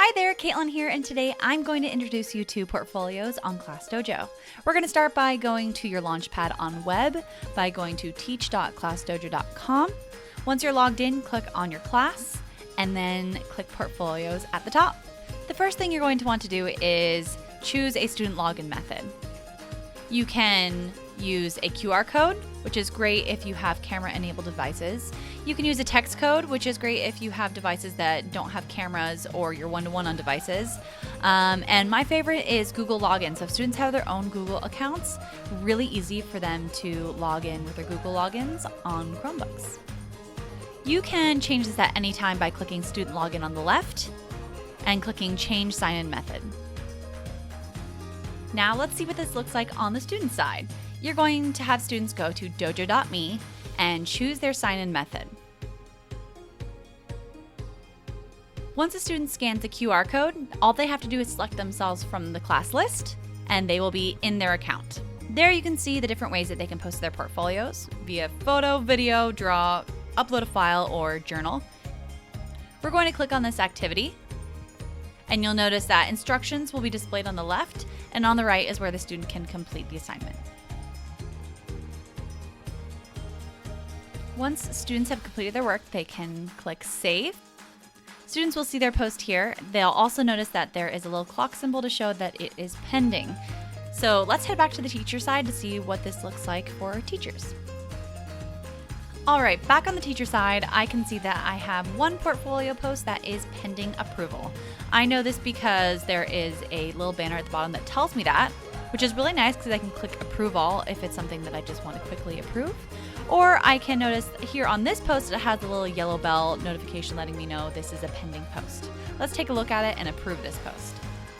Hi there, Caitlin here, and today I'm going to introduce you to portfolios on ClassDojo. We're going to start by going to your Launchpad on web by going to teach.classdojo.com. Once you're logged in, click on your class and then click Portfolios at the top. The first thing you're going to want to do is choose a student login method. You can use a QR code, which is great if you have camera-enabled devices. You can use a text code, which is great if you have devices that don't have cameras or you're one-to-one on devices. And my favorite is Google Login. So if students have their own Google accounts, really easy for them to log in with their Google logins on Chromebooks. You can change this at any time by clicking Student Login on the left and clicking Change Sign-In Method. Now let's see what this looks like on the student side. You're going to have students go to dojo.me and choose their sign-in method. Once a student scans the QR code, all they have to do is select themselves from the class list and they will be in their account. There you can see the different ways that they can post their portfolios via photo, video, draw, upload a file, or journal. We're going to click on this activity and you'll notice that instructions will be displayed on the left and on the right is where the student can complete the assignment. Once students have completed their work, they can click Save. Students will see their post here. They'll also notice that there is a little clock symbol to show that it is pending. So let's head back to the teacher side to see what this looks like for teachers. All right, back on the teacher side, I can see that I have one portfolio post that is pending approval. I know this because there is a little banner at the bottom that tells me that, which is really nice because I can click Approve All if it's something that I just want to quickly approve. Or I can notice here on this post, it has a little yellow bell notification letting me know this is a pending post. Let's take a look at it and approve this post.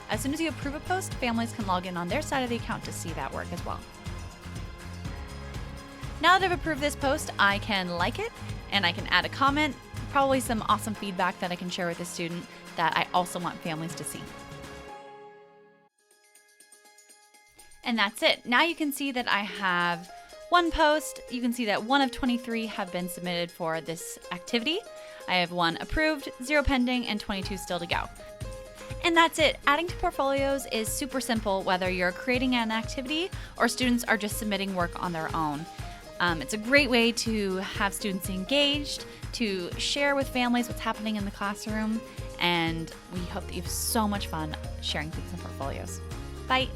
As soon as you approve a post, families can log in on their side of the account to see that work as well. Now that I've approved this post, I can like it and I can add a comment, probably some awesome feedback that I can share with the student that I also want families to see. And that's it. Now you can see that I have one post. You can see that 1 of 23 have been submitted for this activity. I have 1 approved, 0 pending, and 22 still to go. And that's it. Adding to portfolios is super simple, whether you're creating an activity or students are just submitting work on their own. It's a great way to have students engaged, to share with families what's happening in the classroom, and we hope that you have so much fun sharing things in portfolios. Bye.